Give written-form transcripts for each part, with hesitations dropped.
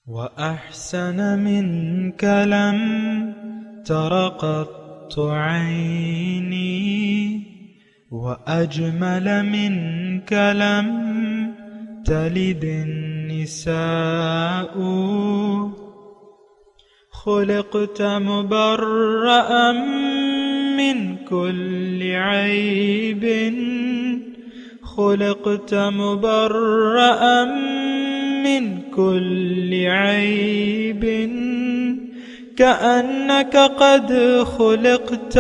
وأحسن منك لم تر قط عيني وأجمل منك لم تلد النساء خلقت مبرأ من كل عيب خلقت مبرأ من كل عيب كأنك قد خلقت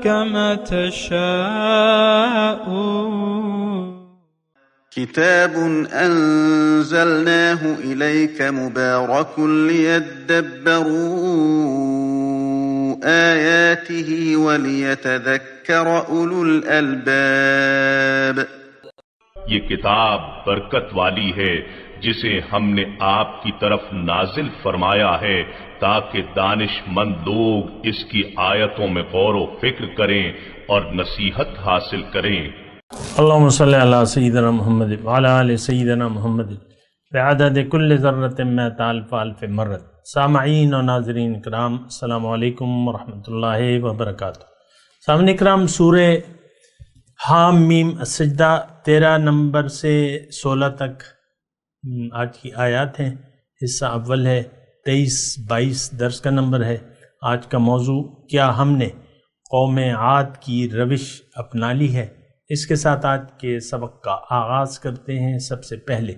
كما تشاء. كتاب أنزلناه إليك مبارك ليدبروا آياته وليتذكر أولو الألباب. یہ کتاب برکت والی ہے جسے ہم نے آپ کی طرف نازل فرمایا ہے تاکہ دانش مند لوگ اس کی آیتوں میں غور و فکر کریں اور نصیحت حاصل کریں. اللہم صلی علی سیدنا محمد وعلی آل سیدنا محمد بعدد کل ذرۃ مئۃ الف الف مرۃ. سامعین و ناظرین کرام، السلام علیکم ورحمۃ اللہ وبرکاتہ. سامعین کرام، سورہ حام میم السجدہ 13 نمبر سے 16 تک آج کی آیات ہیں. حصہ اول ہے، 23-22 درس کا نمبر ہے. آج کا موضوع کیا ہم نے قوم عاد کی روش اپنا لی ہے. اس کے ساتھ آج کے سبق کا آغاز کرتے ہیں. سب سے پہلے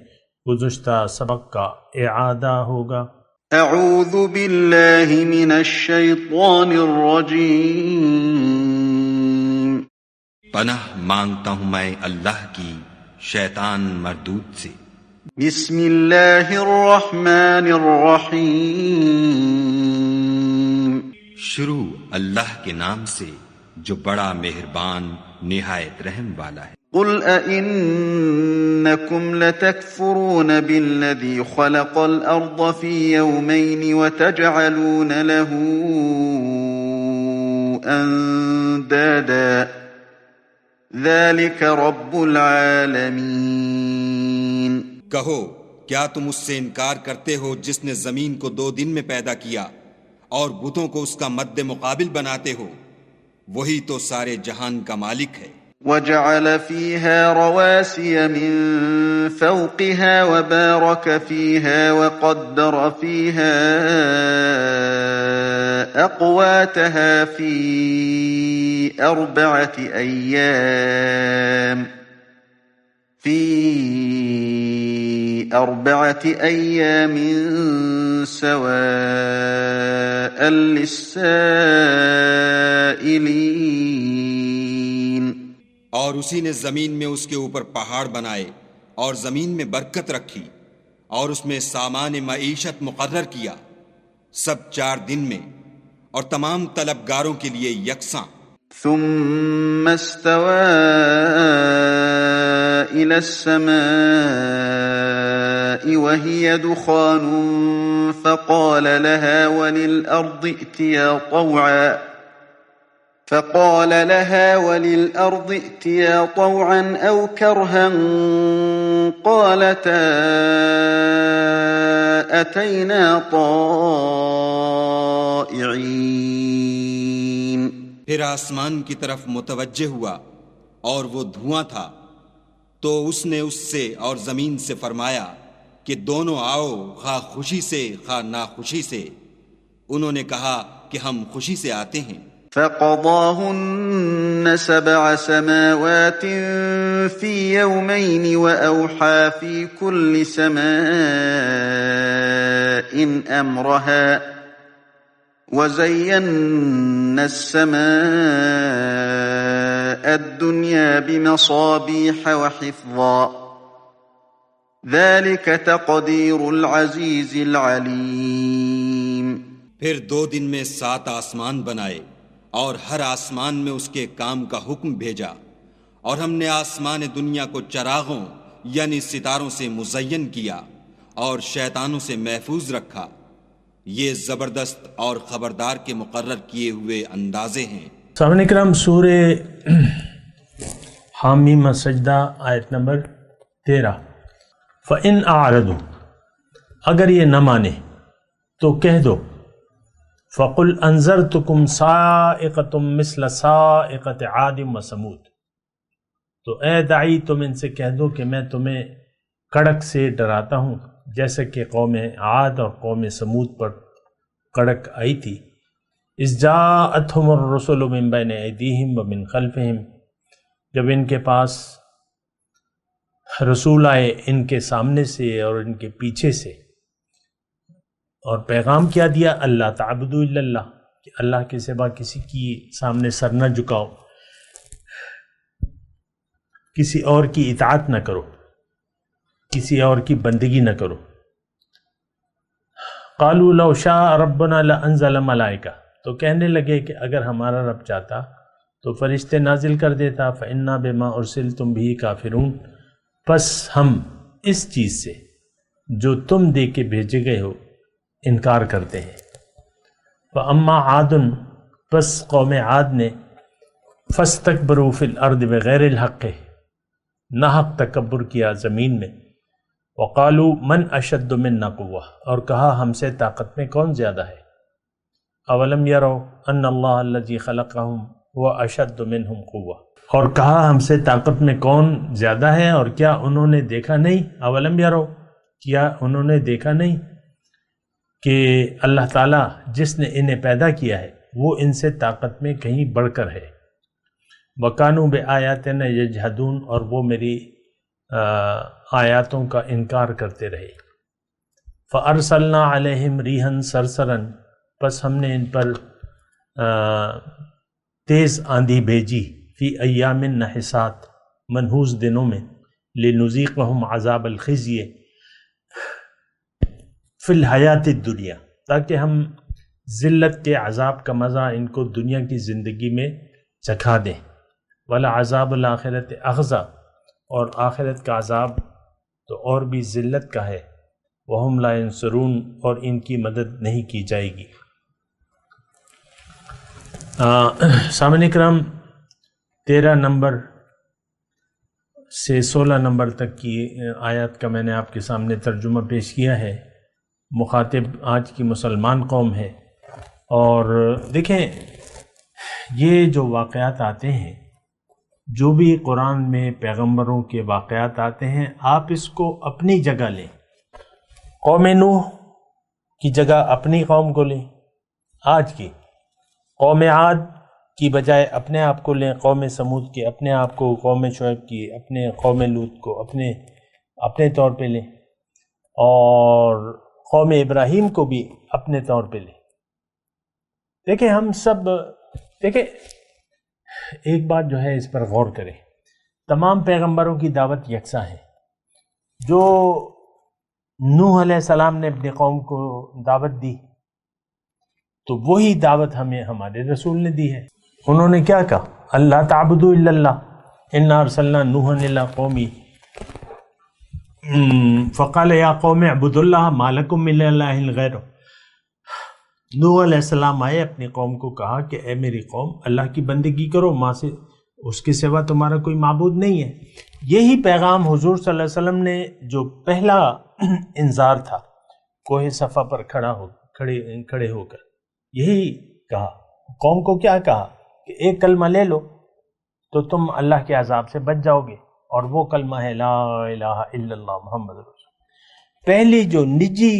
گزشتہ سبق کا اعادہ ہوگا. اعوذ باللہ من الشیطان الرجیم. پناہ مانگتا ہوں میں اللہ کی شیطان مردود سے. بسم اللہ الرحمن الرحیم. شروع اللہ کے نام سے جو بڑا مہربان نہایت رحم والا ہے. قل أئنكم لتكفرون بالذي خلق الأرض في يومين وتجعلون له أندادا ذلك رب العالمين. کہو کیا تم اس سے انکار کرتے ہو جس نے زمین کو 2 دن میں پیدا کیا اور بتوں کو اس کا مد مقابل بناتے ہو؟ وہی تو سارے جہان کا مالک ہے. وجعل فيها رواسي من فوقها وبارك فيها وقدر فيها أقواتها في 4 أيام سواء للسائلين. اور اسی نے زمین میں اس کے اوپر پہاڑ بنائے اور زمین میں برکت رکھی اور اس میں سامان معیشت مقرر کیا، سب 4 دن میں اور تمام طلبگاروں کے لیے یکساں. ثم استوى إلى السماء وهي دخان فقال لها وللأرض ائتيا طوعا أو كرها قالتا أتينا طائعين. پھر آسمان کی طرف متوجہ ہوا اور وہ دھواں تھا، تو اس نے اس سے اور زمین سے فرمایا کہ دونوں آؤ، خواہ خوشی سے خواہ ناخوشی سے. انہوں نے کہا کہ ہم خوشی سے آتے ہیں. فقضاهن 7 سماوات في يومين وأوحى في كل سماء أمرها وزينا السماء الدنيا بمصابيح وحفظا ذلك تقدير العزيز العليم. پھر 2 دن میں 7 آسمان بنائے اور ہر آسمان میں اس کے کام کا حکم بھیجا، اور ہم نے آسمان دنیا کو چراغوں یعنی ستاروں سے مزین کیا اور شیطانوں سے محفوظ رکھا. یہ زبردست اور خبردار کے مقرر کیے ہوئے اندازے ہیں. سامعین کرام، سورہ حامیم السجدہ آیت نمبر 13. فَإِنْ أَعْرَضُوا، اگر یہ نہ مانے تو کہہ دو فَقُلْ أَنذَرْتُكُمْ صَاعِقَةٌ مِثْلَ صَاعِقَةِ عَادٍ وَثَمُودَ، تو اے داعی تم ان سے کہہ دو کہ میں تمہیں کڑک سے ڈراتا ہوں جیسے کہ قوم عاد اور قوم سمود پر کڑک آئی تھی۔ اِذْ جَاءَتْهُمُ الرُّسُلُ مِنْ بَيْنِ أَيْدِيهِمْ وَمِنْ خَلْفِهِمْ، جب ان کے پاس رسول آئے ان کے سامنے سے اور ان کے پیچھے سے، اور پیغام کیا دیا اللہ تعبدوا الا اللہ، کہ اللہ کے سوا کسی کی سامنے سر نہ جھکاؤ، کسی اور کی اطاعت نہ کرو، کسی اور کی بندگی نہ کرو۔ قالوا لو شاء ربنا لانزل ملائکہ، تو کہنے لگے کہ اگر ہمارا رب چاہتا تو فرشتے نازل کر دیتا، فإنا بما ارسلتم به کافرون، پس ہم اس چیز سے جو تم دے کے بھیجے گئے ہو انکار کرتے ہیں۔ فَأَمَّا عَادٌ، پس قوم عاد نے فَاسْتَكْبَرُوا فِي الْأَرْضِ بِغَيْرِ الْحَقِّ، ناحق تکبر کیا زمین میں، وَقَالُوا مَنْ أَشَدُّ مِنَّا قُوَّةً، اور کہا ہم سے طاقت میں کون زیادہ ہے۔ أَوَلَمْ يَرَوْا أَنَّ اللَّهَ الَّذِي خَلَقَهُمْ هُوَ أَشَدُّ مِنْهُمْ قُوَّةً، اور کہا ہم سے طاقت میں کون زیادہ ہے، اور کیا انہوں نے دیکھا نہیں، أَوَلَمْ يَرَوْا، کیا انہوں نے دیکھا نہیں کہ اللہ تعالیٰ جس نے انہیں پیدا کیا ہے وہ ان سے طاقت میں کہیں بڑھ کر ہے۔ وَكَانُوا بِآيَاتِنَا يَجْحَدُونَ، اور وہ میری آیاتوں کا انکار کرتے رہے۔ فَأَرْسَلْنَا عَلَيْهِمْ رِيحًا صَرْصَرًا، پس ہم نے ان پر تیز آندھی بھیجی، فی ایام نحسات، منحوس دنوں میں، لِنُذِيقَهُمْ عَذَابَ الْخِزْيِ فی الحیات الدنیا، تاکہ ہم ذلت کے عذاب کا مزہ ان کو دنیا کی زندگی میں چکھا دیں۔ وَلَعَذَابُ الْآخِرَةِ أَخْزَىٰ، اور آخرت کا عذاب تو اور بھی ذلت کا ہے، وَهُمْ لَا يَنصُرُونَ، اور ان کی مدد نہیں کی جائے گی۔ سامعین کرام، 13 نمبر سے 16 نمبر تک کی آیات کا میں نے آپ کے سامنے ترجمہ پیش کیا ہے۔ مخاطب آج کی مسلمان قوم ہے، اور دیکھیں یہ جو واقعات آتے ہیں، جو بھی قرآن میں پیغمبروں کے واقعات آتے ہیں، آپ اس کو اپنی جگہ لیں، قوم نوح کی جگہ اپنی قوم کو لیں، آج کی قوم عاد کی بجائے اپنے آپ کو لیں، قوم سمود کی اپنے آپ کو، قوم شعیب کی اپنے، قوم لوط کو اپنے طور پہ لیں، اور قوم ابراہیم کو بھی اپنے طور پہ لیں۔ دیکھیں ہم سب، دیکھیں ایک بات جو ہے اس پر غور کریں، تمام پیغمبروں کی دعوت یکساں ہے۔ جو نوح علیہ السلام نے اپنی قوم کو دعوت دی تو وہی دعوت ہمیں ہمارے رسول نے دی ہے۔ انہوں نے کیا کہا؟ اللہ تعبدوا الا اللہ، انا ارسلنا نوحا الی قومی فقال یا قوم اعبدوا اللہ ما لکم من الہ غیرہ۔ نوح علیہ السلام آئے، اپنی قوم کو کہا کہ اے میری قوم، اللہ کی بندگی کرو، ماں سے اس کے سوا تمہارا کوئی معبود نہیں ہے۔ یہی پیغام حضور صلی اللہ علیہ وسلم نے جو پہلا انذار تھا کوہ صفا پر کھڑے ہو کر یہی کہا، قوم کو کیا کہا کہ ایک کلمہ لے لو تو تم اللہ کے عذاب سے بچ جاؤ گے، اور وہ کلمہ ہے لا الہ الا اللہ محمد رسول اللہ۔ پہلی جو نجی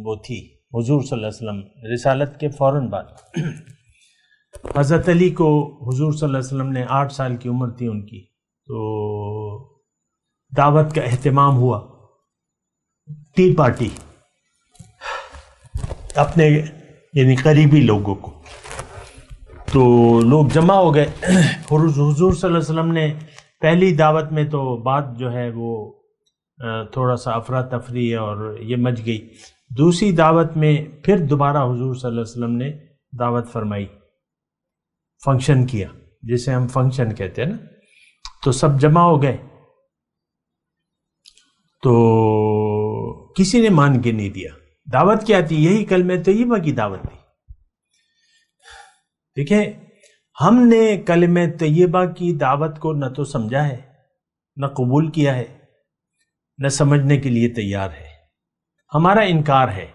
وہ تھی حضور صلی اللہ علیہ وسلم رسالت کے فوراً بعد، حضرت علی کو حضور صلی اللہ علیہ وسلم نے 8 سال کی عمر تھی ان کی، تو دعوت کا اہتمام ہوا، ٹی پارٹی اپنے یعنی قریبی لوگوں کو، تو لوگ جمع ہو گئے۔ حضور صلی اللہ علیہ وسلم نے پہلی دعوت میں تو بات جو ہے وہ تھوڑا سا افراتفری اور یہ مچ گئی، دوسری دعوت میں پھر دوبارہ حضور صلی اللہ علیہ وسلم نے دعوت فرمائی، فنکشن کیا جسے ہم فنکشن کہتے ہیں نا، تو سب جمع ہو گئے، تو کسی نے مان کے نہیں دیا۔ دعوت کیا تھی؟ یہی کلمہ طیبہ کی دعوت تھی۔ دیکھیں ہم نے کلمہ طیبہ کی دعوت کو نہ تو سمجھا ہے، نہ قبول کیا ہے، نہ سمجھنے کے لیے تیار ہے۔ ہمارا انکار ہے.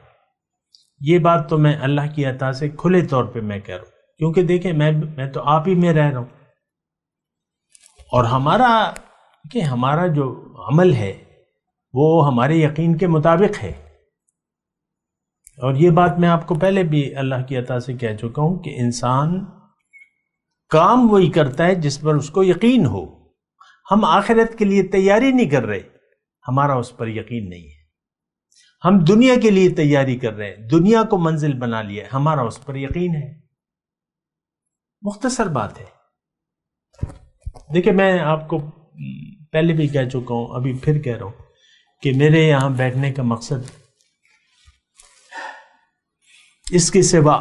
یہ بات تو میں اللہ کی عطا سے کھلے طور پہ میں کہہ رہا ہوں، کیونکہ دیکھیں میں تو آپ ہی میں رہ رہا ہوں، اور ہمارا جو عمل ہے وہ ہمارے یقین کے مطابق ہے. اور یہ بات میں آپ کو پہلے بھی اللہ کی عطا سے کہہ چکا ہوں کہ انسان کام وہی کرتا ہے جس پر اس کو یقین ہو. ہم آخرت کے لیے تیاری نہیں کر رہے، ہمارا اس پر یقین نہیں ہے. ہم دنیا کے لیے تیاری کر رہے ہیں، دنیا کو منزل بنا لیا، ہمارا اس پر یقین ہے. مختصر بات ہے. دیکھیں میں آپ کو پہلے بھی کہہ چکا ہوں، ابھی پھر کہہ رہا ہوں کہ میرے یہاں بیٹھنے کا مقصد اس کے سوا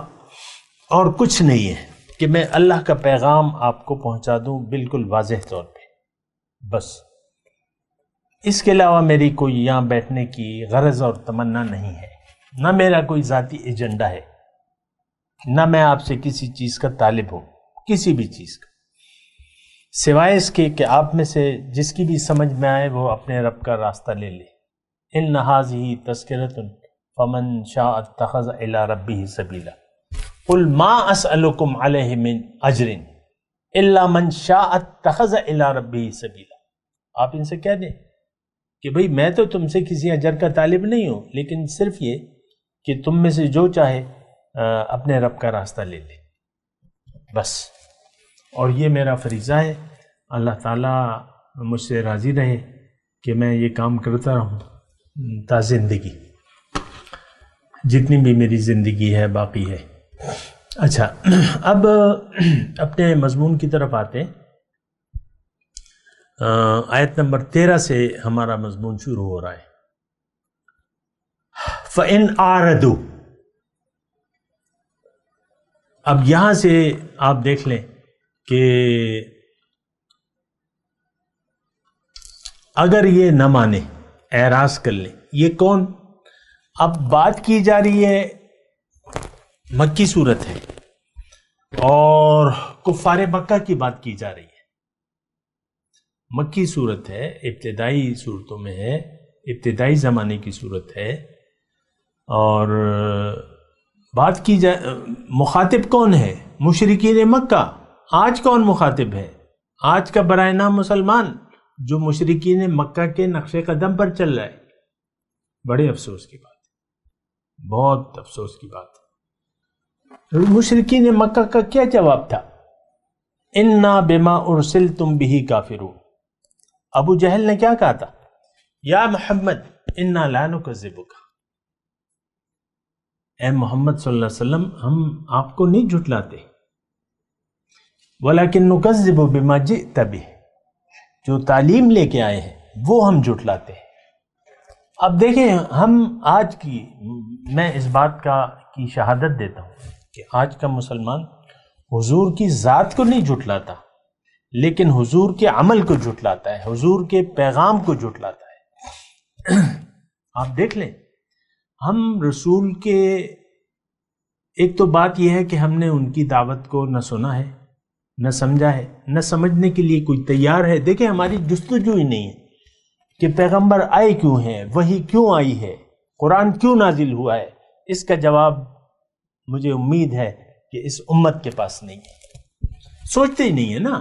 اور کچھ نہیں ہے کہ میں اللہ کا پیغام آپ کو پہنچا دوں بالکل واضح طور پہ، بس. اس کے علاوہ میری کوئی یہاں بیٹھنے کی غرض اور تمنا نہیں ہے، نہ میرا کوئی ذاتی ایجنڈا ہے، نہ میں آپ سے کسی چیز کا طالب ہوں، کسی بھی چیز کا، سوائے اس کے کہ آپ میں سے جس کی بھی سمجھ میں آئے وہ اپنے رب کا راستہ لے لے. ان ھذہ تذکرۃ فمن شاء اتخذ الی ربہ سبیلا قل ما اسألکم علیہ من اجر الا من شاء اتخذ الی ربہ سبیلا. آپ ان سے کہہ دیں کہ بھئی میں تو تم سے کسی اجر کا طالب نہیں ہوں، لیکن صرف یہ کہ تم میں سے جو چاہے اپنے رب کا راستہ لے لے، بس. اور یہ میرا فریضہ ہے. اللہ تعالیٰ مجھ سے راضی رہے کہ میں یہ کام کرتا رہوں تا زندگی، جتنی بھی میری زندگی ہے باقی ہے. اچھا، اب اپنے مضمون کی طرف آتے ہیں. آیت نمبر 13 سے ہمارا مضمون شروع ہو رہا ہے. فَإِنْ أَعْرَضُوا. اب یہاں سے آپ دیکھ لیں کہ اگر یہ نہ مانے، اعراض کر لیں، یہ کون؟ اب بات کی جا رہی ہے، مکی صورت ہے اور کفار مکہ کی بات کی جا رہی ہے. مکی صورت ہے، ابتدائی صورتوں میں ہے، ابتدائی زمانے کی صورت ہے. اور بات کی مخاطب کون ہے؟ مشرکین مکہ. آج کون مخاطب ہے؟ آج کا برائے نام مسلمان جو مشرکین مکہ کے نقش قدم پر چل رہا ہے. بڑے افسوس کی بات ہے، بہت افسوس کی بات ہے. مشرکین مکہ کا کیا جواب تھا؟ انا بما ارسلتم بہ کافرون. ابو جہل نے کیا کہا تھا؟ یا محمد انا لا نکذبک. اے محمد صلی اللہ علیہ وسلم، ہم آپ کو نہیں جھٹلاتے، ولیکن نکذب بما جئت بہ، جو تعلیم لے کے آئے ہیں وہ ہم جھٹلاتے ہیں. اب دیکھیں، ہم آج کی، میں اس بات کی شہادت دیتا ہوں کہ آج کا مسلمان حضور کی ذات کو نہیں جھٹلاتا، لیکن حضور کے عمل کو جھٹلاتا ہے، حضور کے پیغام کو جھٹلاتا ہے. آپ دیکھ لیں، ہم رسول کے، ایک تو بات یہ ہے کہ ہم نے ان کی دعوت کو نہ سنا ہے، نہ سمجھا ہے، نہ سمجھنے کے لیے کوئی تیار ہے. دیکھیں، ہماری جستجو ہی نہیں ہے کہ پیغمبر آئے کیوں ہیں، وحی کیوں آئی ہے، قرآن کیوں نازل ہوا ہے. اس کا جواب مجھے امید ہے کہ اس امت کے پاس نہیں ہے، سوچتے ہی نہیں ہے نا.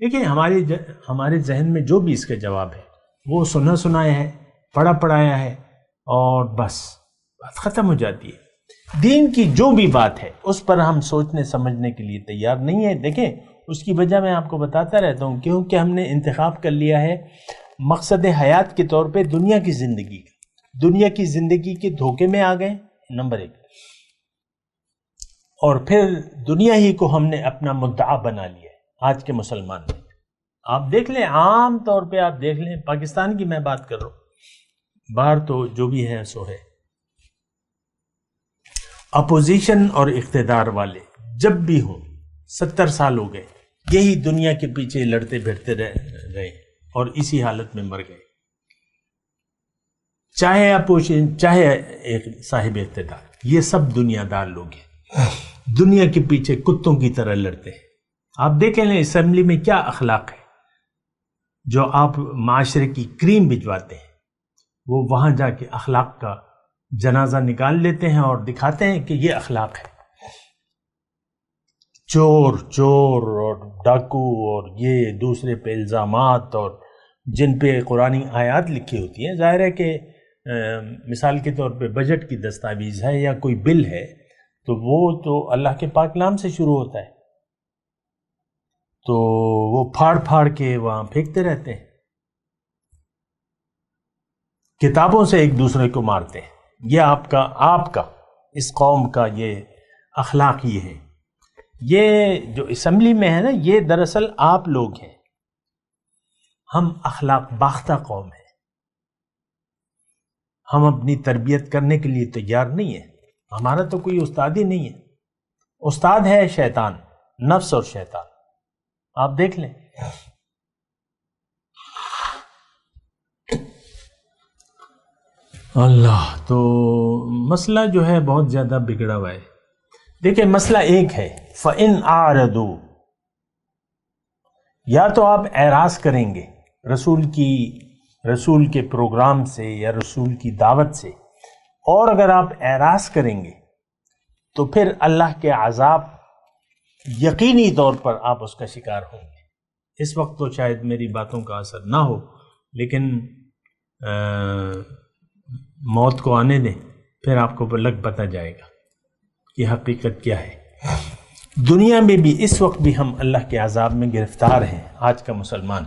دیکھیں، ہمارے ذہن میں جو بھی اس کا جواب ہے وہ سنا سنایا ہے، پڑھا پڑھایا ہے، اور بس بات ختم ہو جاتی ہے. دین کی جو بھی بات ہے اس پر ہم سوچنے سمجھنے کے لیے تیار نہیں ہے. دیکھیں، اس کی وجہ میں آپ کو بتاتا رہتا ہوں، کیونکہ ہم نے انتخاب کر لیا ہے مقصد حیات کے طور پہ دنیا کی زندگی کا. دنیا کی زندگی کے دھوکے میں آ گئے، نمبر 1، اور پھر دنیا ہی کو ہم نے اپنا مدعا بنا لیا ہے. آج کے مسلمان میں آپ دیکھ لیں، عام طور پہ آپ دیکھ لیں، پاکستان کی میں بات کر رہا ہوں، باہر تو جو بھی ہے سو ہے. اپوزیشن اور اقتدار والے جب بھی ہوں، 70 سال ہو گئے، یہی دنیا کے پیچھے لڑتے بھیڑتے رہے اور اسی حالت میں مر گئے. چاہے اپوزیشن، چاہے ایک صاحب اقتدار، یہ سب دنیا دار لوگ ہیں، دنیا کے پیچھے کتوں کی طرح لڑتے ہیں. آپ دیکھیں لیں اسمبلی میں کیا اخلاق ہے، جو آپ معاشرے کی کریم بھجواتے ہیں، وہ وہاں جا کے اخلاق کا جنازہ نکال لیتے ہیں اور دکھاتے ہیں کہ یہ اخلاق ہے. چور اور ڈاکو اور یہ دوسرے پہ الزامات اور جن پہ قرآنی آیات لکھی ہوتی ہیں، ظاہر ہے کہ مثال کے طور پہ بجٹ کی دستاویز ہے یا کوئی بل ہے تو وہ تو اللہ کے پاک نام سے شروع ہوتا ہے، تو وہ پھاڑ کے وہاں پھینکتے رہتے ہیں، کتابوں سے ایک دوسرے کو مارتے ہیں. یہ آپ کا اس قوم کا یہ اخلاق یہ ہے. یہ جو اسمبلی میں ہے نا، یہ دراصل آپ لوگ ہیں. ہم اخلاق باختہ قوم ہیں. ہم اپنی تربیت کرنے کے لیے تیار نہیں ہیں. ہمارا تو کوئی استاد ہی نہیں ہے. استاد ہے شیطان، نفس اور شیطان. آپ دیکھ لیں. اللہ، تو مسئلہ جو ہے بہت زیادہ بگڑا ہوا ہے. دیکھیں، مسئلہ ایک ہے، فَإِنْ أَعْرَضُوا، یا تو آپ اعراض کریں گے رسول کے پروگرام سے یا رسول کی دعوت سے، اور اگر آپ اعراض کریں گے تو پھر اللہ کے عذاب یقینی طور پر آپ اس کا شکار ہوں گے. اس وقت تو شاید میری باتوں کا اثر نہ ہو، لیکن موت کو آنے دیں، پھر آپ کو لگ پتہ جائے گا کہ حقیقت کیا ہے. دنیا میں بھی اس وقت بھی ہم اللہ کے عذاب میں گرفتار ہیں. آج کا مسلمان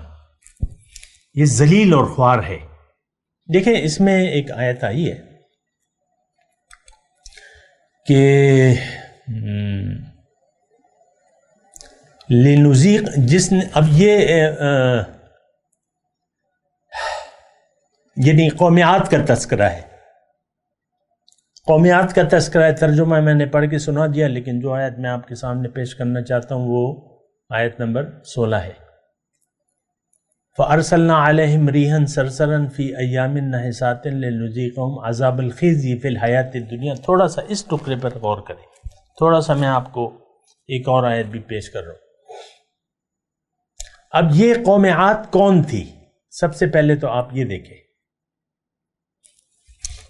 یہ ذلیل اور خوار ہے. دیکھیں، اس میں ایک آیت آئی ہے کہ لنذیق، جس نے اب یہ یعنی قومیات کا تذکرہ ہے. قومیات کا تذکرہ ہے، ترجمہ میں نے پڑھ کے سنا دیا، لیکن جو آیت میں آپ کے سامنے پیش کرنا چاہتا ہوں وہ آیت نمبر 16 ہے. فَأَرْسَلْنَا عَلَيْهِمْ رِيحًا صَرْصَرًا فِي أَيَّامٍ نَحِسَاتٍ لِنُذِيقَهُمْ عَذَابَ الْخِزْيِ فِي الْحَيَاةِ الدُّنْيَا. تھوڑا سا اس ٹکڑے پر غور کریں. تھوڑا سا میں آپ کو ایک اور آیت بھی پیش کر رہا ہوں. اب یہ قومیات کون تھی؟ سب سے پہلے تو آپ یہ دیکھیں،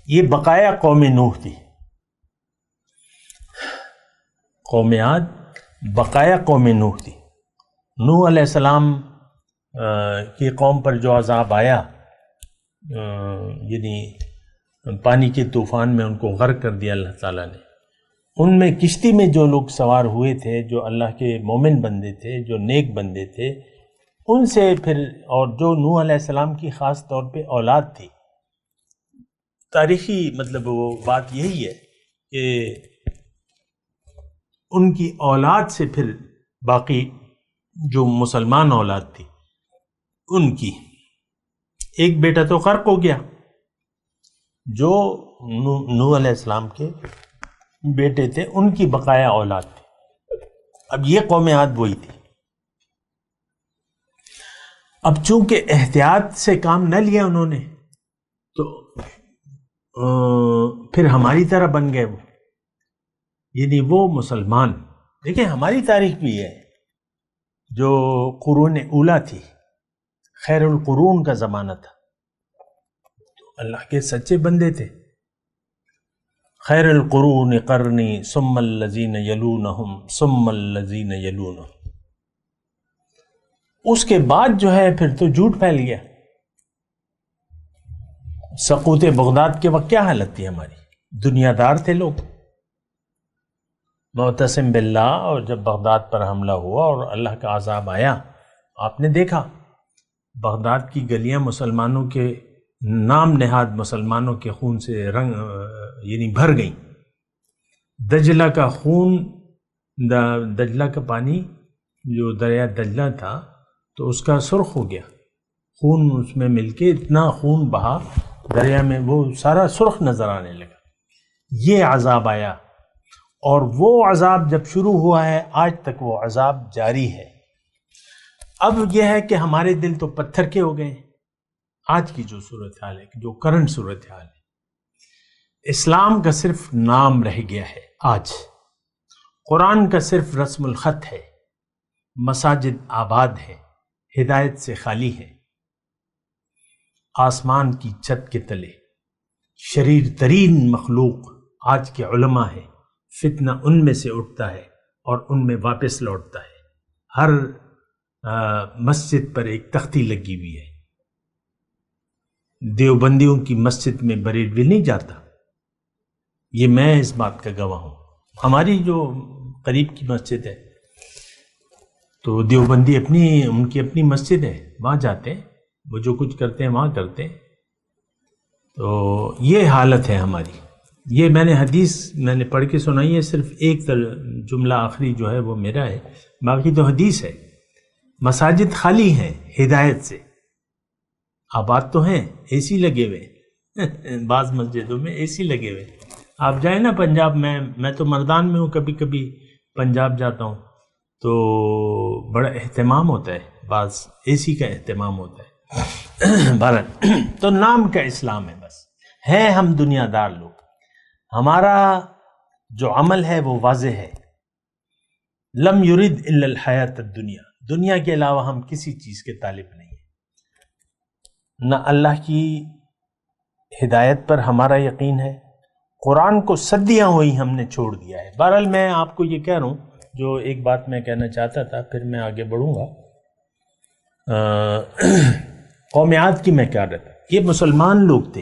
یہ بقایا قوم نوح تھی. قومیات بقایا قوم نوح تھی. نوح علیہ السلام کی قوم پر جو عذاب آیا، یعنی پانی کے طوفان میں ان کو غرق کر دیا اللہ تعالیٰ نے. ان میں کشتی میں جو لوگ سوار ہوئے تھے، جو اللہ کے مومن بندے تھے، جو نیک بندے تھے، ان سے پھر، اور جو نوح علیہ السلام کی خاص طور پہ اولاد تھی. تاریخی مطلب وہ بات یہی ہے کہ ان کی اولاد سے پھر باقی جو مسلمان اولاد تھی، ان کی ایک بیٹا تو غرق ہو گیا، جو نوح علیہ السلام کے بیٹے تھے، ان کی بقایا اولاد تھی. اب یہ قومیات وہی تھی. اب چونکہ احتیاط سے کام نہ لیا انہوں نے، تو پھر ہماری طرح بن گئے وہ، یعنی وہ مسلمان. دیکھیں، ہماری تاریخ بھی ہے، جو قرون اولا تھی، خیر القرون کا زمانہ تھا، تو اللہ کے سچے بندے تھے. خیر القرون قرنی ثم الذین یلونہم ثم الذین یلونہم. اس کے بعد جو ہے پھر تو جھوٹ پھیل گیا. سقوط بغداد کے وقت کیا حالت تھی ہماری؟ دنیا دار تھے لوگ، معتصم باللہ. اور جب بغداد پر حملہ ہوا اور اللہ کا عذاب آیا، آپ نے دیکھا بغداد کی گلیاں مسلمانوں کے نام نہاد مسلمانوں کے خون سے یعنی بھر گئیں. دجلہ کا خون، دجلہ کا پانی جو دریا دجلہ تھا تو اس کا سرخ ہو گیا، خون اس میں مل کے اتنا خون بہا دریا میں، وہ سارا سرخ نظر آنے لگا. یہ عذاب آیا، اور وہ عذاب جب شروع ہوا ہے آج تک وہ عذاب جاری ہے. اب یہ ہے کہ ہمارے دل تو پتھر کے ہو گئے. آج کی جو صورتحال ہے، جو کرنٹ صورتحال ہے، اسلام کا صرف نام رہ گیا ہے. آج قرآن کا صرف رسم الخط ہے، مساجد آباد ہے، ہدایت سے خالی ہے. آسمان کی چھت کے تلے شریر ترین مخلوق آج کے علماء ہے، فتنہ ان میں سے اٹھتا ہے اور ان میں واپس لوٹتا ہے۔ ہر مسجد پر ایک تختی لگی ہوئی ہے۔ دیوبندیوں کی مسجد میں بریلوی نہیں جاتا، یہ میں اس بات کا گواہ ہوں۔ ہماری جو قریب کی مسجد ہے تو دیوبندی ان کی اپنی مسجد ہے، وہاں جاتے ہیں، وہ جو کچھ کرتے ہیں وہاں کرتے ہیں۔ تو یہ حالت ہے ہماری۔ یہ میں نے حدیث پڑھ کے سنائی ہے، صرف ایک جملہ آخری جو ہے وہ میرا ہے، باقی تو حدیث ہے۔ مساجد خالی ہیں ہدایت سے، آباد تو ہیں، اے سی لگے ہوئے بعض مسجدوں میں اے سی لگے ہوئے۔ آپ جائیں نا پنجاب میں تو مردان میں ہوں، کبھی کبھی پنجاب جاتا ہوں تو بڑا اہتمام ہوتا ہے، بعض اے سی کا اہتمام ہوتا ہے۔ بہرحال تو نام کا اسلام ہے، بس ہے ہم دنیا دار لوگ، ہمارا جو عمل ہے وہ واضح ہے۔ لم یرد الا الحیات الدنیا، دنیا کے علاوہ ہم کسی چیز کے طالب نہیں ہیں۔ نہ اللہ کی ہدایت پر ہمارا یقین ہے، قرآن کو صدیاں ہوئی ہم نے چھوڑ دیا ہے۔ بہرحال میں آپ کو یہ کہہ رہا ہوں، جو ایک بات میں کہنا چاہتا تھا، پھر میں آگے بڑھوں گا۔ قوم عاد کی میں کہہ رہا تھا، یہ مسلمان لوگ تھے،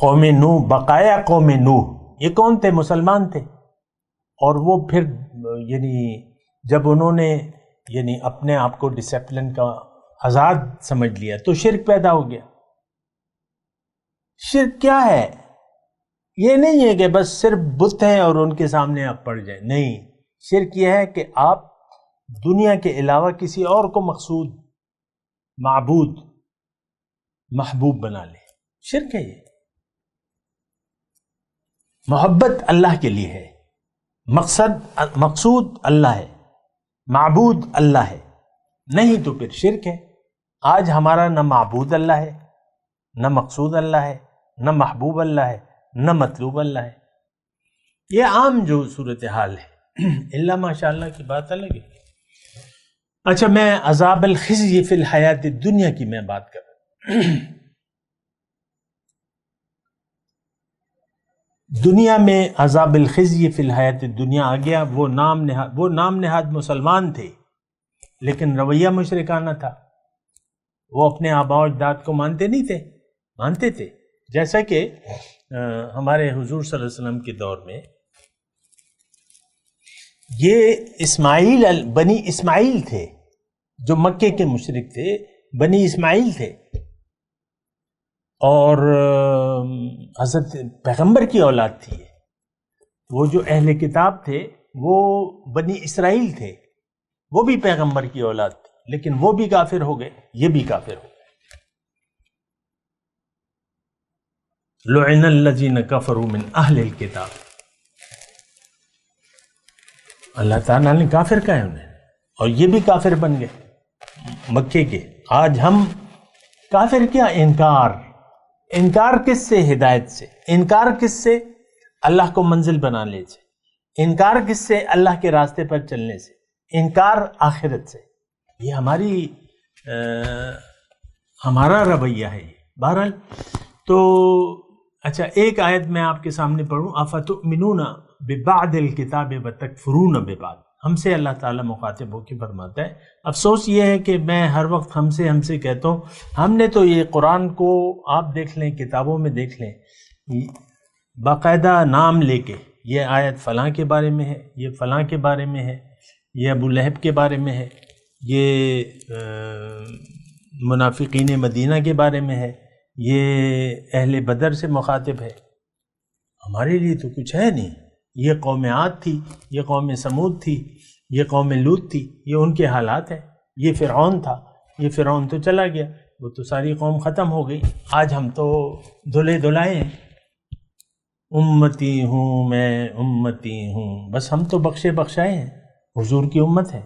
قوم نوح، بقایا قوم نوح، یہ کون تھے؟ مسلمان تھے۔ اور وہ پھر جب انہوں نے اپنے آپ کو ڈسپلن کا آزاد سمجھ لیا تو شرک پیدا ہو گیا۔ شرک کیا ہے؟ یہ نہیں ہے کہ بس صرف بت ہیں اور ان کے سامنے آپ پڑ جائیں، نہیں، شرک یہ ہے کہ آپ دنیا کے علاوہ کسی اور کو مقصود، معبود، محبوب بنا لیں، شرک ہے۔ یہ محبت اللہ کے لیے ہے، مقصود اللہ ہے، معبود اللہ ہے، نہیں تو پھر شرک ہے۔ آج ہمارا نہ معبود اللہ ہے، نہ مقصود اللہ ہے، نہ محبوب اللہ ہے، نہ مطلوب اللہ ہے۔ یہ عام جو صورتحال ہے، اللہ ماشاء اللہ کی بات الگ ہے۔ اچھا، میں عذاب الخزي فی الحیات الدنیا کی میں بات کر رہا ہوں۔ دنیا میں عذاب الخزي فی الحیات الدنیا آ گیا۔ وہ نام نہاد مسلمان تھے، لیکن رویہ مشرکانہ تھا۔ وہ اپنے آباء و اجداد کو مانتے نہیں تھے، مانتے تھے، جیسا کہ ہمارے حضور صلی اللہ علیہ وسلم کے دور میں یہ بنی اسماعیل تھے، جو مکے کے مشرک تھے، بنی اسماعیل تھے، اور حضرت پیغمبر کی اولاد تھی۔ وہ جو اہل کتاب تھے وہ بنی اسرائیل تھے، وہ بھی پیغمبر کی اولاد تھی، لیکن وہ بھی کافر ہو گئے، یہ بھی کافر ہو گئے۔ لعن الذین کفروا من اہل الکتاب، اللہ تعالیٰ نے کافر کہا انہیں، اور یہ بھی کافر بن گئے مکے کے۔ آج ہم کافر کیا؟ انکار کس سے؟ ہدایت سے۔ انکار کس سے؟ اللہ کو منزل بنانے سے۔ انکار کس سے؟ اللہ کے راستے پر چلنے سے۔ انکار آخرت سے۔ یہ ہمارا رویہ ہے۔ بہرحال تو اچھا، ایک آیت میں آپ کے سامنے پڑھوں، افتؤمنون ببعض الکتاب وتکفرون ببعض۔ ہم سے اللہ تعالیٰ مخاطب ہو کے فرماتا ہے۔ افسوس یہ ہے کہ میں ہر وقت ہم سے کہتا ہوں، ہم نے تو یہ قرآن کو آپ دیکھ لیں، کتابوں میں دیکھ لیں، باقاعدہ نام لے کے یہ آیت فلاں کے بارے میں ہے، یہ فلاں کے بارے میں ہے، یہ ابو لہب کے بارے میں ہے، یہ منافقین مدینہ کے بارے میں ہے، یہ اہل بدر سے مخاطب ہے۔ ہمارے لیے تو کچھ ہے نہیں۔ یہ قوم عاد تھی، یہ قوم سمود تھی، یہ قوم لوط تھی، یہ ان کے حالات ہیں۔ یہ فرعون تھا، یہ فرعون تو چلا گیا، وہ تو ساری قوم ختم ہو گئی۔ آج ہم تو دھلے دھلائے ہیں، امتی ہوں میں، امتی ہوں، بس ہم تو بخشے بخشائے ہیں، حضور کی امت ہے۔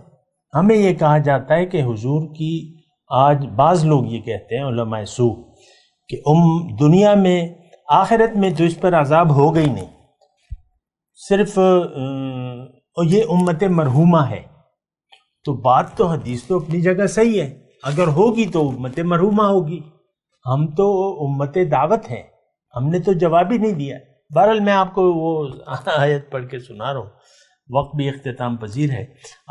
ہمیں یہ کہا جاتا ہے کہ حضور کی، آج بعض لوگ یہ کہتے ہیں علماء سو کہ دنیا میں، آخرت میں تو اس پر عذاب ہوگا ہی نہیں، صرف یہ امت مرحومہ ہے۔ تو بات تو، حدیث تو اپنی جگہ صحیح ہے، اگر ہوگی تو امت مرحومہ ہوگی، ہم تو امت دعوت ہیں، ہم نے تو جواب ہی نہیں دیا۔ بہرحال میں آپ کو وہ آیت پڑھ کے سنا رہا ہوں، وقت بھی اختتام پذیر ہے۔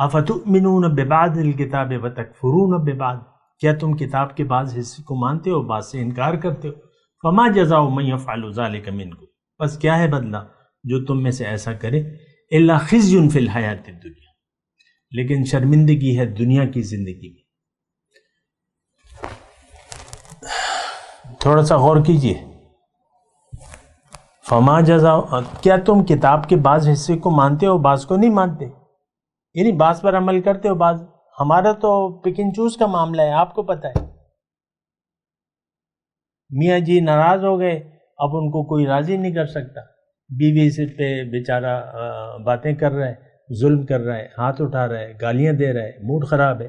افتؤمنون ببعض الکتاب وتکفرون ببعض، کیا تم کتاب کے بعض حصے کو مانتے ہو، بعض سے انکار کرتے ہو؟ فما جزاء من یفعل ذلک منکم، بس کیا ہے بدلہ جو تم میں سے ایسا کرے؟ الا خزی فی الحیات الدنیا، لیکن شرمندگی ہے دنیا کی زندگی میں۔ تھوڑا سا غور کیجئے، فما جزاء، کیا تم کتاب کے بعض حصے کو مانتے ہو، بعض کو نہیں مانتے؟ یعنی بعض پر عمل کرتے ہو، بعض، ہمارا تو پک اینڈ چوز کا معاملہ ہے، آپ کو پتہ ہے۔ میاں جی ناراض ہو گئے، اب ان کو کوئی راضی نہیں کر سکتا، بیوی سے پہ بیچارہ باتیں کر رہا ہے، ظلم کر رہا ہے، ہاتھ اٹھا رہا ہے، گالیاں دے رہا ہے، موڈ خراب ہے،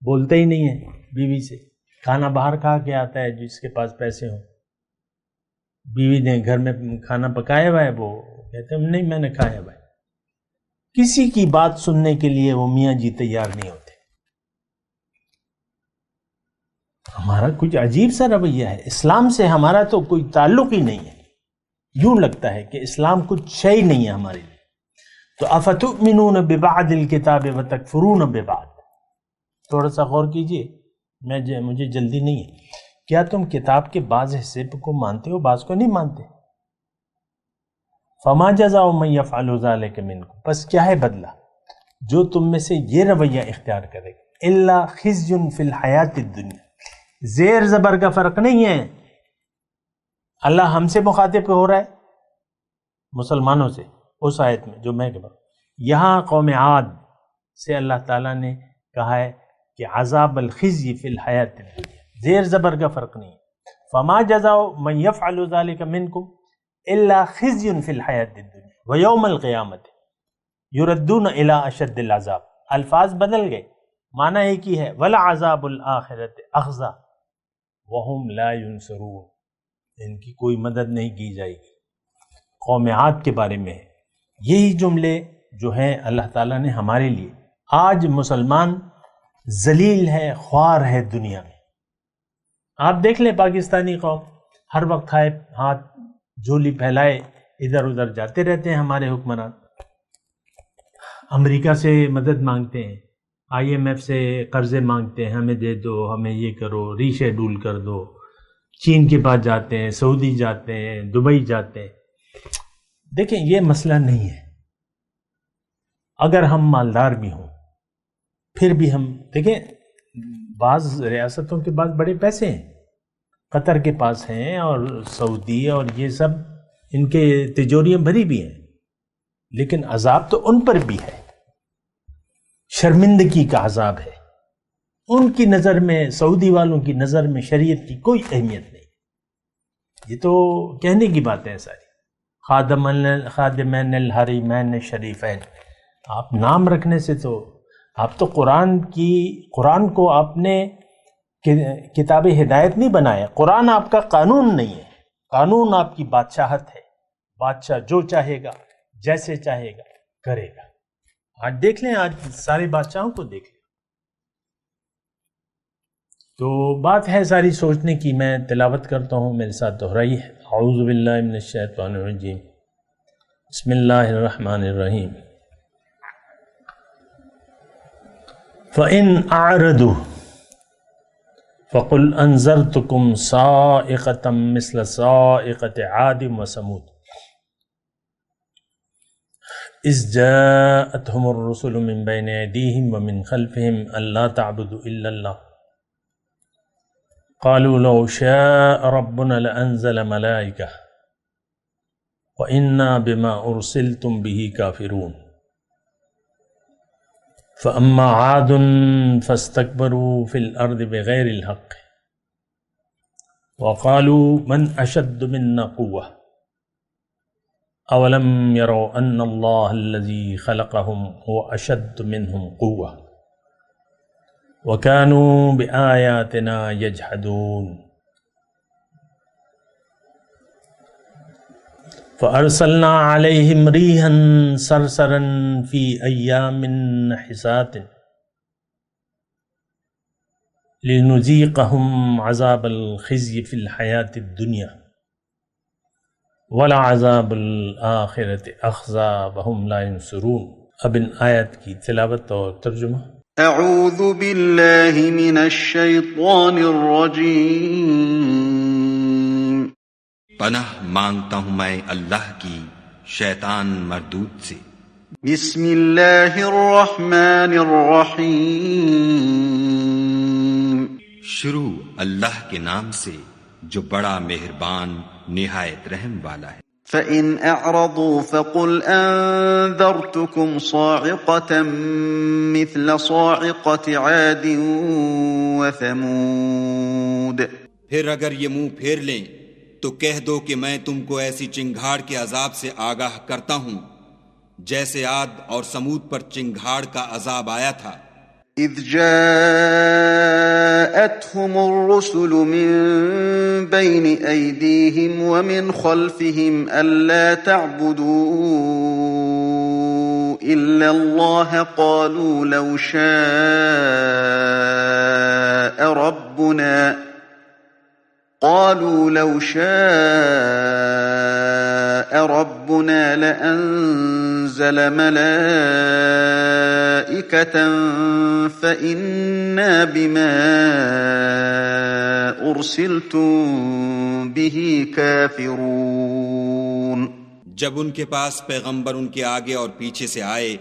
بولتا ہی نہیں ہے بیوی سے، کھانا باہر کھا کے آتا ہے جس کے پاس پیسے ہوں، بیوی نے گھر میں کھانا پکایا ہوا ہے، وہ کہتے ہیں نہیں میں نے کھایا ہوا ہے۔ کسی کی بات سننے کے لیے وہ میاں جی تیار نہیں ہوتے۔ ہمارا کچھ عجیب سا رویہ ہے، اسلام سے ہمارا تو کوئی تعلق ہی نہیں ہے، یوں لگتا ہے کہ اسلام کچھ شے نہیں ہے ہمارے لیے۔ تو افتؤمنون ببعض الکتاب وتکفرون ببعض، تھوڑا سا غور کیجئے، مجھے جلدی نہیں ہے۔ کیا تم کتاب کے بعض حصے کو مانتے ہو، بعض کو نہیں مانتے؟ فما جزاء من یفعل ذلک منکم، پس کیا ہے بدلہ جو تم میں سے یہ رویہ اختیار کرے گا؟ الا خزی فی الحیات الدنیا، زیر زبر کا فرق نہیں ہے۔ اللہ ہم سے مخاطب ہو رہا ہے، مسلمانوں سے، اس آیت میں جو میں کہہ رہا ہوں۔ یہاں قوم عاد سے اللہ تعالیٰ نے کہا ہے کہ عذاب الخزی فی الحیات الدنیا، زیر زبر کا فرق نہیں ہے۔ فما جزاء من یفعل ذلک منکم الا خزی فی الحیات الدنیا ویوم القیامت یردون الی اشد العذاب، الفاظ بدل گئے، معنی ایک ہی ہے، ولعذاب الآخرۃ اخزی وہم لا ینصرون، ان کی کوئی مدد نہیں کی جائے گی۔ قوم عاد کے بارے میں ہے یہی جملے جو ہیں اللہ تعالیٰ نے ہمارے لیے۔ آج مسلمان ذلیل ہے، خوار ہے دنیا میں۔ آپ دیکھ لیں پاکستانی قوم ہر وقت ہاتھ جھولی پھیلائے ادھر ادھر جاتے رہتے ہیں، ہمارے حکمران امریکہ سے مدد مانگتے ہیں، آئی ایم ایف سے قرضے مانگتے ہیں، ہمیں دے دو، ہمیں یہ کرو، ری شیڈول کر دو، چین کے پاس جاتے ہیں، سعودی جاتے ہیں، دبئی جاتے ہیں۔ دیکھیں یہ مسئلہ نہیں ہے، اگر ہم مالدار بھی ہوں پھر بھی ہم دیکھیں بعض ریاستوں کے پاس بڑے پیسے ہیں، قطر کے پاس ہیں اور سعودی اور یہ سب، ان کے تجوریاں بھری بھی ہیں، لیکن عذاب تو ان پر بھی ہے، شرمندگی کا عذاب ہے۔ ان کی نظر میں، سعودی والوں کی نظر میں شریعت کی کوئی اہمیت نہیں، یہ تو کہنے کی باتیں ہیں ساری۔ خادمین الحرمین الشریفین، آپ نام رکھنے سے تو آپ تو قرآن کو آپ نے کتاب ہدایت نہیں بنایا، قرآن آپ کا قانون نہیں ہے، قانون آپ کی بادشاہت ہے، بادشاہ جو چاہے گا جیسے چاہے گا کرے گا۔ آج دیکھ لیں، آج سارے بادشاہوں کو دیکھ لیں۔ تو بات ہے ساری سوچنے کی، میں تلاوت کرتا ہوں، میرے ساتھ دہرائی ہے۔ اعوذ باللہ من الشیطان الرجیم، بسم اللہ الرحمن الرحیم۔ فَإِنْ أَعْرَضُوا فَقُلْ أَنذَرْتُكُمْ صَاعِقَةً مِثْلَ صَاعِقَةِ عَادٍ وَثَمُودَ إِذْ جَاءَتْهُمُ الرُّسُلُ مِنْ بَيْنِ أَيْدِيهِمْ وَمِنْ خَلْفِهِمْ أَلَّا تَعْبُدُوا إِلَّا اللَّهَ قَالُوا لَوْ شَاءَ رَبُّنَا لَأَنزَلَ مَلَائِكَةً وَإِنَّا بِمَا أُرْسِلْتُمْ بِهِ كَافِرُونَ فَأَمَّا عَادٌ فَاسْتَكْبَرُوا فِي الْأَرْضِ بِغَيْرِ الْحَقِّ وَقَالُوا مَنْ أَشَدُّ مِنَّا قُوَّةً أَوَلَمْ يَرَوْا أَنَّ اللَّهَ الَّذِي خَلَقَهُمْ هُوَ أَشَدُّ مِنْهُمْ قُوَّةً وَكَانُوا بِآيَاتِنَا يَجْحَدُونَ فَأَرْسَلْنَا عَلَيْهِمْ رِيحًا صَرْصَرًا فِي أَيَّامٍ نَحِسَاتٍ لنذیقہم عذاب الخزی فی الحیاۃ الدنیا ولعذاب الآخرۃ اخزی وہم لا ینصرون۔ اب ان آیت کی تلاوت اور ترجمہ۔ اعوذ باللہ من الشیطان الرجیم۔ پناہ مانگتا ہوں میں اللہ کی شیطان مردود سے۔ بسم اللہ الرحمن الرحیم۔ شروع اللہ کے نام سے جو بڑا مہربان نہایت رحم والا ہے۔ فَإِنْ أَعْرَضُوا فَقُلْ أَنذَرْتُكُمْ صَاعِقَةً مِثْلَ صَاعِقَةِ عَادٍ وَثَمُودَ۔ پھر اگر یہ منہ پھیر لیں تو کہہ دو کہ میں تم کو ایسی چنگھاڑ کے عذاب سے آگاہ کرتا ہوں جیسے عاد اور سمود پر چنگھاڑ کا عذاب آیا تھا۔ اذ جاءتهم الرسل من بين أيديهم ومن خلفهم ألا تعبدوا إلا الله قالوا لو شاء ربنا لأنزل ملائكة فإنا بما أرسلتم به كافرون۔ جب ان کے پاس پیغمبر ان کے آگے اور پیچھے سے آئے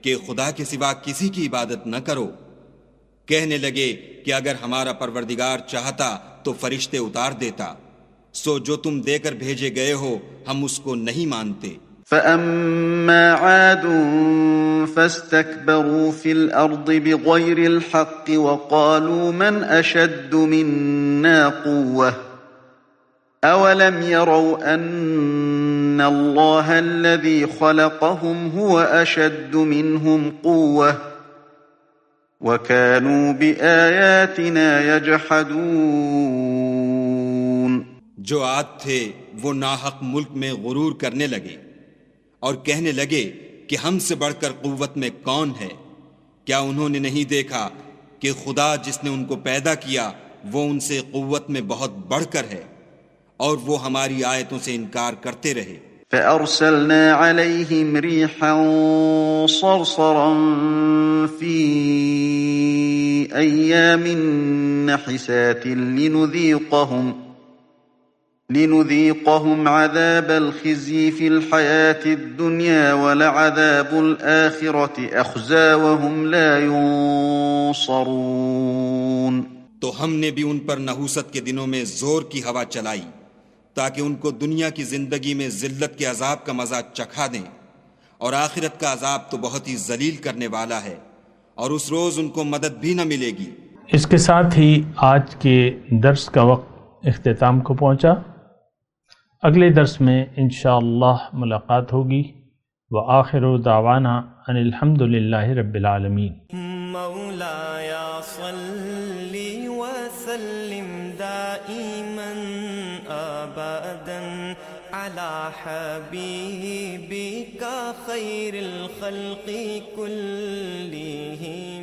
کہ خدا کے سوا کسی کی عبادت نہ کرو، کہنے لگے کہ اگر ہمارا پروردگار چاہتا تو فرشتے اتار دیتا، سو جو تم دے کر بھیجے گئے ہو ہم اس کو نہیں مانتے۔ فَأَمَّا عَادٌ فَاسْتَكْبَرُوا فِي الْأَرْضِ بِغَيْرِ الْحَقِّ وَقَالُوا مَنْ أَشَدُّ مِنَّا قُوَّةً أَوَلَمْ يَرَوْا أَنَّ اللَّهَ الَّذِي خَلَقَهُمْ هُوَ أَشَدُّ مِنْهُمْ قُوَّةً وَكَانُوا بِآيَاتِنَا يَجْحَدُونَ۔ جو عاد تھے وہ ناحق ملک میں غرور کرنے لگے اور کہنے لگے کہ ہم سے بڑھ کر قوت میں کون ہے؟ کیا انہوں نے نہیں دیکھا کہ خدا جس نے ان کو پیدا کیا وہ ان سے قوت میں بہت بڑھ کر ہے، اور وہ ہماری آیتوں سے انکار کرتے رہے۔ فَأَرْسَلْنَا عَلَيْهِمْ رِيحًا صَرْصَرًا فِي أَيَّامٍ نَحِسَاتٍ لنذيقهم عذاب الخزي في الحياة الدنيا ولعذاب الآخرة أخزى وهم لا ينصرون۔ تو ہم نے بھی ان پر نحوست کے دنوں میں زور کی ہوا چلائی تاکہ ان کو دنیا کی زندگی میں ذلت کے عذاب کا مزہ چکھا دیں، اور آخرت کا عذاب تو بہت ہی ذلیل کرنے والا ہے، اور اس روز ان کو مدد بھی نہ ملے گی۔ اس کے ساتھ ہی آج کے درس کا وقت اختتام کو پہنچا۔ اگلے درس میں انشاءاللہ ملاقات ہوگی۔ وآخر دعوانا ان الحمد للہ رب العالمین۔ مولایا صلی وسلم دائما ابدا علی حبیبک خیر الخلق کلہم۔